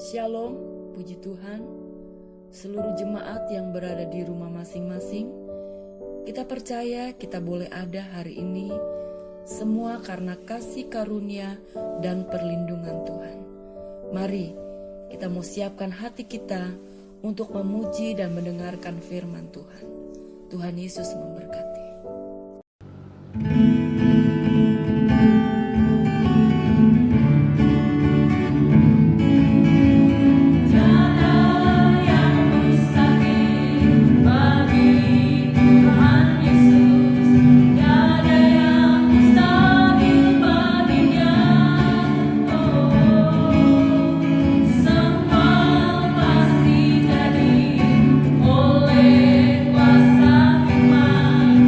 Shalom, puji Tuhan. Seluruh jemaat yang berada di rumah masing-masing, kita percaya kita boleh ada hari ini, semua karena kasih karunia dan perlindungan Tuhan. Mari kita mau siapkan hati kita untuk memuji dan mendengarkan firman Tuhan. Tuhan Yesus memberkati. Oleh kuasa firman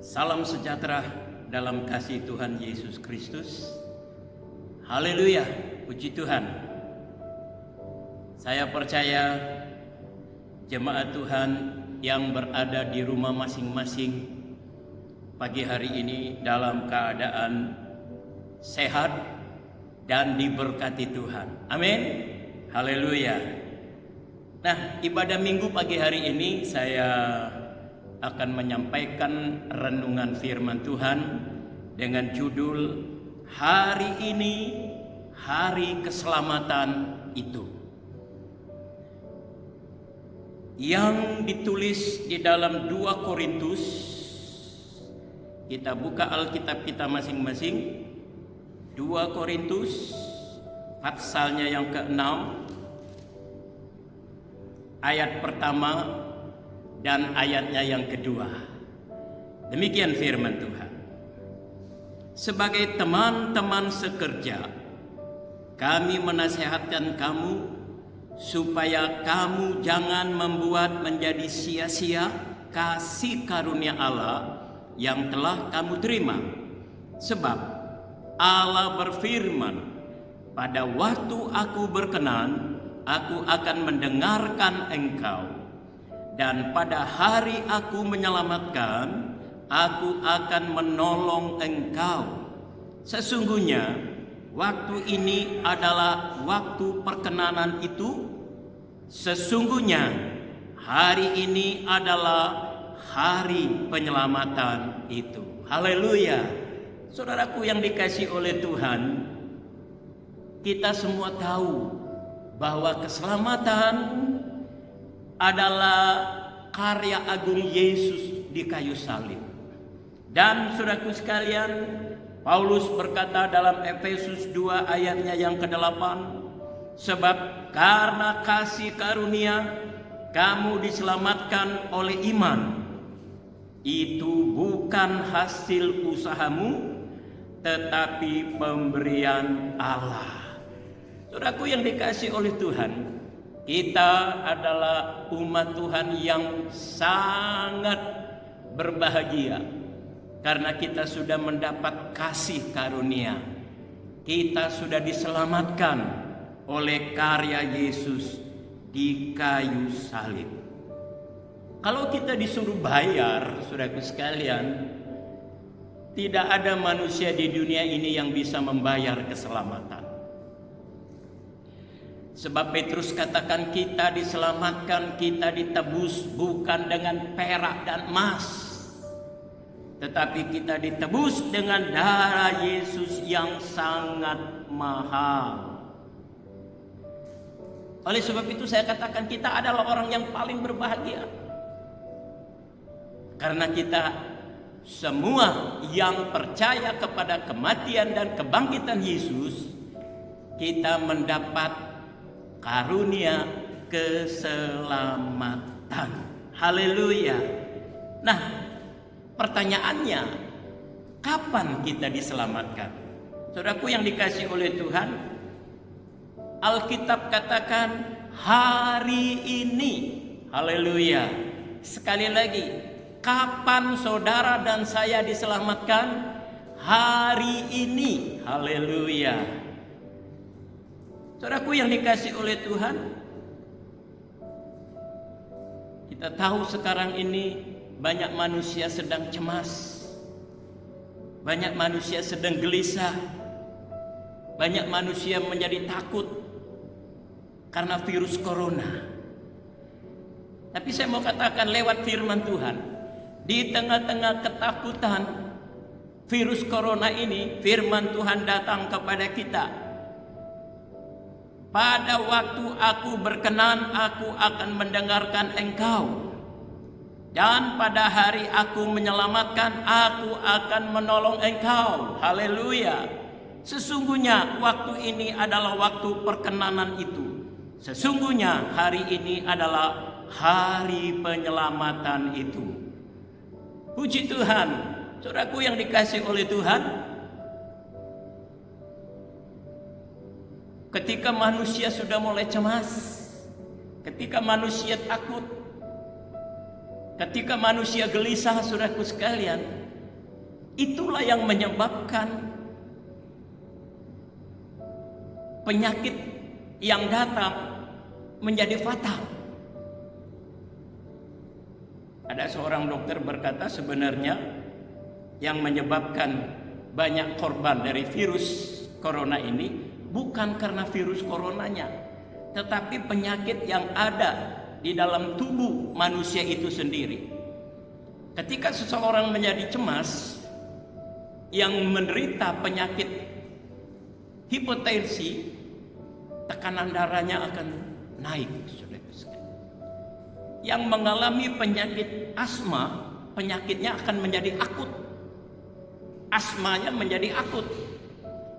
Salam sejahtera dalam kasih Tuhan Yesus Kristus. Haleluya, puji Tuhan. Saya percaya jemaat Tuhan yang berada di rumah masing-masing pagi hari ini dalam keadaan sehat dan diberkati Tuhan. Amin. Haleluya. Nah, ibadah minggu pagi hari ini saya akan menyampaikan renungan firman Tuhan dengan judul Hari Ini Hari Keselamatan Itu, yang ditulis di dalam 2 Korintus. Kita buka Alkitab kita masing-masing. 2 Korintus pasalnya yang ke-6 ayat pertama dan ayatnya yang kedua. Demikian firman Tuhan. Sebagai teman-teman sekerja, kami menasihatkan kamu supaya kamu jangan membuat menjadi sia-sia kasih karunia Allah yang telah kamu terima. Sebab Allah berfirman, pada waktu aku berkenan, aku akan mendengarkan engkau. Dan pada hari aku menyelamatkan, aku akan menolong engkau. Sesungguhnya waktu ini adalah waktu perkenanan itu. Sesungguhnya hari ini adalah hari penyelamatan itu. Haleluya. Saudaraku yang dikasihi oleh Tuhan, kita semua tahu bahwa keselamatan adalah karya agung Yesus di kayu salib. Dan saudaraku sekalian, Paulus berkata dalam Efesus 2 ayatnya yang ke-8, sebab karena kasih karunia kamu diselamatkan oleh iman. Itu bukan hasil usahamu, tetapi pemberian Allah. Saudaraku yang dikasihi oleh Tuhan, kita adalah umat Tuhan yang sangat berbahagia karena kita sudah mendapat kasih karunia. Kita sudah diselamatkan oleh karya Yesus di kayu salib. Kalau kita disuruh bayar, saudaraku sekalian, tidak ada manusia di dunia ini yang bisa membayar keselamatan. Sebab Petrus katakan kita diselamatkan, kita ditebus bukan dengan perak dan emas, tetapi kita ditebus dengan darah Yesus yang sangat mahal. Oleh sebab itu saya katakan kita adalah orang yang paling berbahagia, karena kita semua yang percaya kepada kematian dan kebangkitan Yesus, kita mendapat karunia keselamatan. Haleluya. Nah, pertanyaannya, kapan kita diselamatkan? Saudaraku yang dikasihi oleh Tuhan, Alkitab katakan hari ini. Haleluya. Sekali lagi, kapan saudara dan saya diselamatkan? Hari ini. Haleluya. Saudaraku yang dikasihi oleh Tuhan, kita tahu sekarang ini banyak manusia sedang cemas, banyak manusia sedang gelisah, banyak manusia menjadi takut karena virus corona. Tapi saya mau katakan lewat firman Tuhan, di tengah-tengah ketakutan virus corona ini, firman Tuhan datang kepada kita. Pada waktu aku berkenan, aku akan mendengarkan engkau. Dan pada hari aku menyelamatkan, aku akan menolong engkau. Haleluya. Sesungguhnya waktu ini adalah waktu perkenanan itu. Sesungguhnya hari ini adalah hari penyelamatan itu. Puji Tuhan. Saudaraku yang dikasihi oleh Tuhan, ketika manusia sudah mulai cemas, ketika manusia takut, ketika manusia gelisah, saudaraku sekalian, Itulah yang menyebabkan penyakit yang datang menjadi fatal. Ada seorang dokter berkata sebenarnya yang menyebabkan banyak korban dari virus corona ini bukan karena virus coronanya, tetapi penyakit yang ada di dalam tubuh manusia itu sendiri. Ketika seseorang menjadi cemas, yang menderita penyakit hipertensi, tekanan darahnya akan naik. Yang mengalami penyakit asma, penyakitnya akan menjadi akut. Asmanya menjadi akut.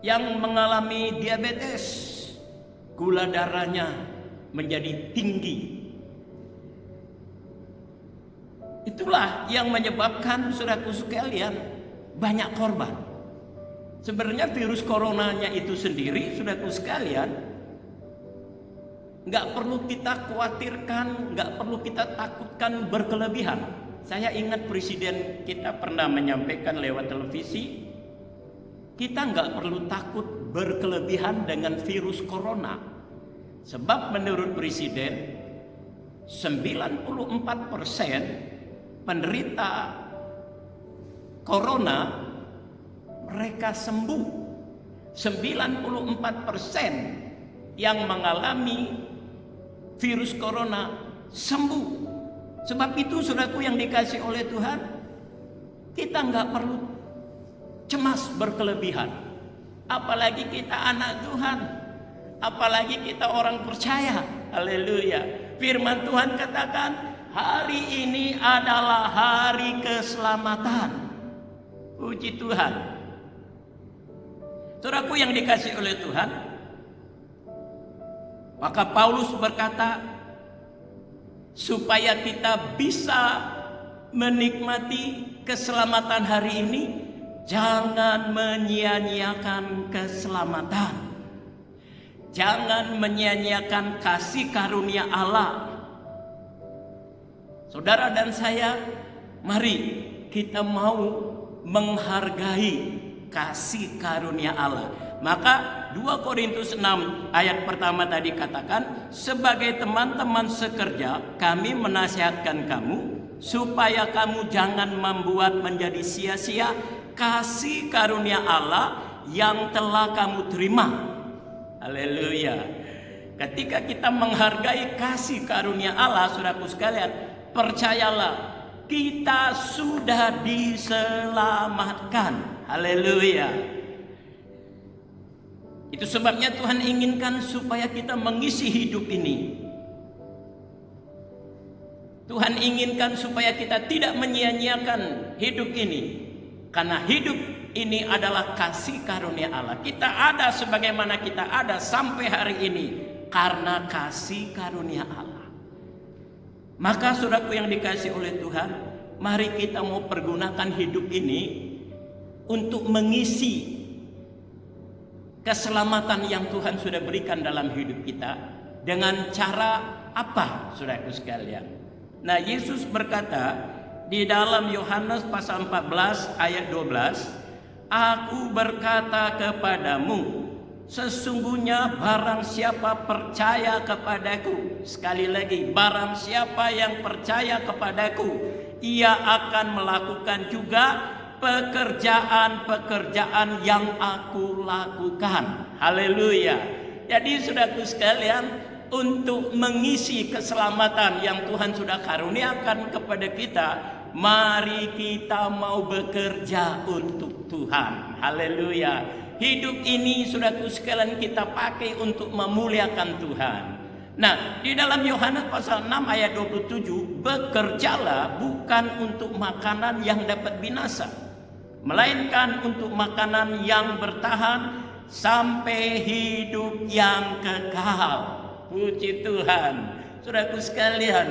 Yang mengalami diabetes, gula darahnya menjadi tinggi. Itulah yang menyebabkan, saudaraku sekalian, banyak korban. Sebenarnya virus coronanya itu sendiri, saudaraku sekalian, nggak perlu kita khawatirkan, nggak perlu kita takutkan berkelebihan. Saya ingat presiden kita pernah menyampaikan lewat televisi, kita nggak perlu takut berkelebihan dengan virus corona. Sebab menurut presiden, 94% penderita corona mereka sembuh. 94% yang mengalami virus corona sembuh. Sebab itu, saudaraku yang dikasih oleh Tuhan, kita nggak perlu cemas berkelebihan. Apalagi kita anak Tuhan, apalagi kita orang percaya. Haleluya. Firman Tuhan katakan, hari ini adalah hari keselamatan. Puji Tuhan. Saudaraku yang dikasih oleh Tuhan, maka Paulus berkata, supaya kita bisa menikmati keselamatan hari ini, jangan menyia-nyiakan keselamatan. Jangan menyia-nyiakan kasih karunia Allah. Saudara dan saya, mari kita mau menghargai kasih karunia Allah. Maka 2 Korintus 6 ayat pertama tadi katakan, sebagai teman-teman sekerja kami menasihatkan kamu supaya kamu jangan membuat menjadi sia-sia kasih karunia Allah yang telah kamu terima. Haleluya. Ketika kita menghargai kasih karunia Allah, saudaraku sekalian, percayalah, kita sudah diselamatkan. Haleluya. Itu sebabnya Tuhan inginkan supaya kita mengisi hidup ini. Tuhan inginkan supaya kita tidak menyia-nyiakan hidup ini. Karena hidup ini adalah kasih karunia Allah. Kita ada sebagaimana kita ada sampai hari ini karena kasih karunia Allah. Maka saudaraku yang dikasih oleh Tuhan, mari kita mau pergunakan hidup ini untuk mengisi keselamatan yang Tuhan sudah berikan dalam hidup kita. Dengan cara apa, saudaraku sekalian? Nah, Yesus berkata di dalam Yohanes pasal 14 ayat 12, aku berkata kepadamu, sesungguhnya barang siapa percaya kepadaku, sekali lagi, barang siapa yang percaya kepadaku, ia akan melakukan juga pekerjaan-pekerjaan yang aku lakukan. Haleluya. Jadi saudaraku sekalian, untuk mengisi keselamatan yang Tuhan sudah karuniakan kepada kita, mari kita mau bekerja untuk Tuhan. Haleluya. Hidup ini saudaraku sekalian kita pakai untuk memuliakan Tuhan. Nah, di dalam Yohanes pasal 6 ayat 27, bekerjalah bukan untuk makanan yang dapat binasa, melainkan untuk makanan yang bertahan sampai hidup yang kekal. Puji Tuhan. Saudaraku sekalian,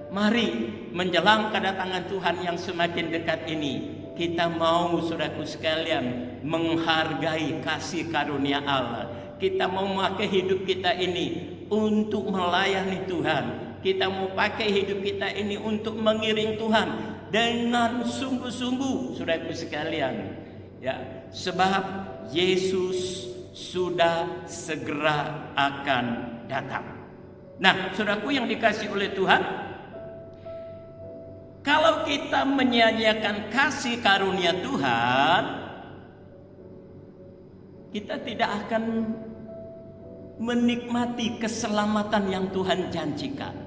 mari menjelang kedatangan Tuhan yang semakin dekat ini, kita mau saudaraku sekalian menghargai kasih karunia Allah. Kita mau memakai hidup kita ini untuk melayani Tuhan, kita mau pakai hidup kita ini untuk mengiring Tuhan dengan sungguh-sungguh, saudaraku sekalian. Ya, sebab Yesus sudah segera akan datang. Nah, saudaraku yang dikasihi oleh Tuhan, kalau kita menyia-nyiakan kasih karunia Tuhan, kita tidak akan menikmati keselamatan yang Tuhan janjikan.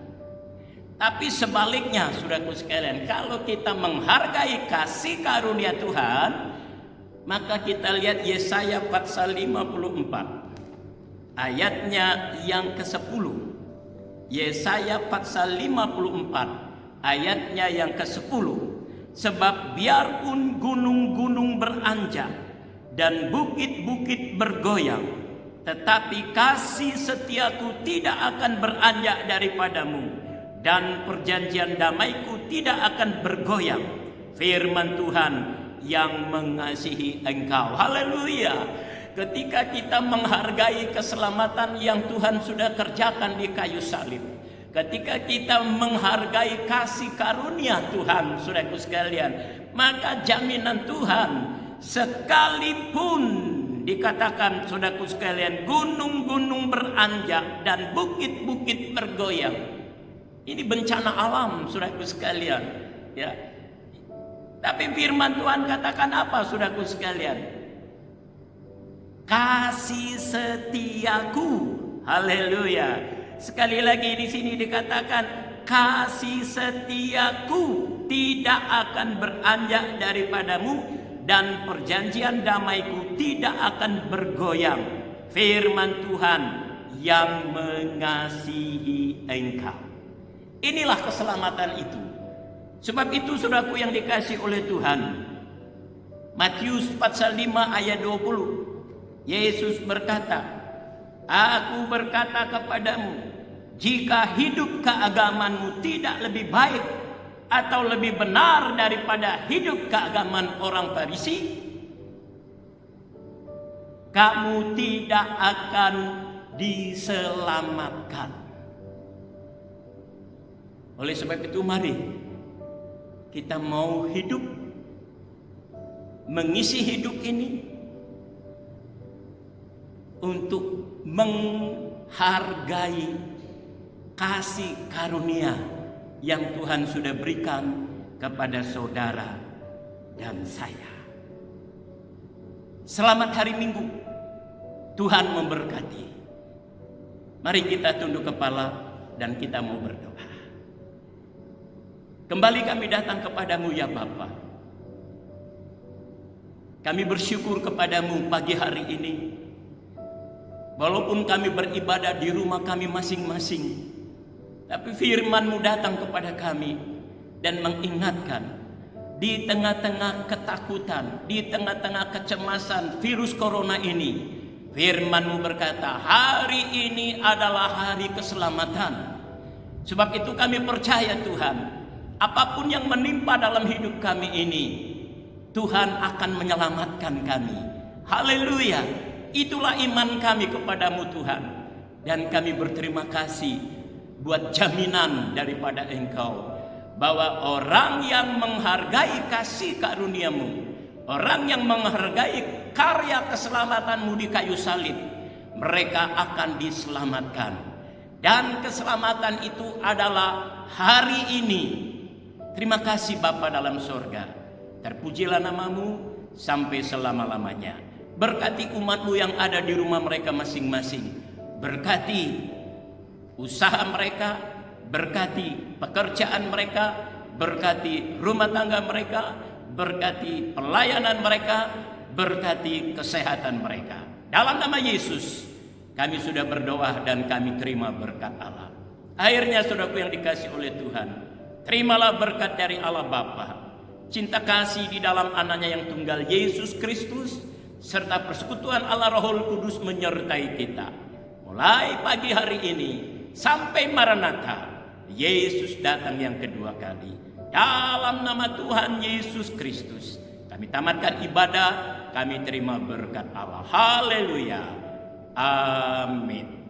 Tapi sebaliknya, saudaraku sekalian, kalau kita menghargai kasih karunia Tuhan, maka kita lihat Yesaya pasal 54 ayatnya yang ke-10. Yesaya pasal 54 ayatnya yang ke-10. Sebab biarpun gunung-gunung beranjak dan bukit-bukit bergoyang, tetapi kasih setiaku tidak akan beranjak daripadamu, dan perjanjian damaiku tidak akan bergoyang. Firman Tuhan yang mengasihi engkau. Haleluya. Ketika kita menghargai keselamatan yang Tuhan sudah kerjakan di kayu salib, ketika kita menghargai kasih karunia Tuhan, saudaraku sekalian, maka jaminan Tuhan, sekalipun dikatakan, saudaraku sekalian, gunung-gunung beranjak dan bukit-bukit bergoyang, ini bencana alam, saudaraku sekalian, ya. Tapi firman Tuhan katakan apa, saudaraku sekalian? Kasih setiaku. Haleluya. Sekali lagi di sini dikatakan kasih setiaku tidak akan beranjak daripadamu, dan perjanjian damaiku tidak akan bergoyang. Firman Tuhan yang mengasihi engkau. Inilah keselamatan itu. Sebab itu, saudaraku yang dikasihi oleh Tuhan, Matius pasal 5 ayat 20, Yesus berkata, aku berkata kepadamu, jika hidup keagamanmu tidak lebih baik atau lebih benar daripada hidup keagamaan orang Farisi, kamu tidak akan diselamatkan. Oleh sebab itu, mari kita mau hidup, mengisi hidup ini untuk menghargai kasih karunia yang Tuhan sudah berikan kepada saudara dan saya. Selamat hari Minggu. Tuhan memberkati. Mari kita tunduk kepala dan kita mau berdoa. Kembali kami datang kepadamu ya Bapa. Kami bersyukur kepadamu pagi hari ini. Walaupun kami beribadah di rumah kami masing-masing, tapi firman-Mu datang kepada kami dan mengingatkan di tengah-tengah ketakutan, di tengah-tengah kecemasan virus corona ini, firman-Mu berkata, hari ini adalah hari keselamatan. Sebab itu kami percaya Tuhan, apapun yang menimpa dalam hidup kami ini, Tuhan akan menyelamatkan kami. Haleluya. Itulah iman kami kepadamu Tuhan. Dan kami berterima kasih buat jaminan daripada Engkau, bahwa orang yang menghargai kasih karunia-Mu, orang yang menghargai karya keselamatanmu di kayu salib, mereka akan diselamatkan. Dan keselamatan itu adalah hari ini. Terima kasih Bapa dalam surga. Terpujilah namamu sampai selama-lamanya. Berkati umat-Mu yang ada di rumah mereka masing-masing. Berkati usaha mereka, berkati pekerjaan mereka, berkati rumah tangga mereka, berkati pelayanan mereka, berkati kesehatan mereka. Dalam nama Yesus kami sudah berdoa dan kami terima berkat Allah. Akhirnya saudaraku yang dikasihi oleh Tuhan, terimalah berkat dari Allah Bapa, cinta kasih di dalam anaknya yang tunggal Yesus Kristus, serta persekutuan Allah Rohul Kudus menyertai kita. Mulai pagi hari ini sampai Maranatha, Yesus datang yang kedua kali. Dalam nama Tuhan Yesus Kristus, kami tamatkan ibadah, kami terima berkat Allah. Haleluya. Amin.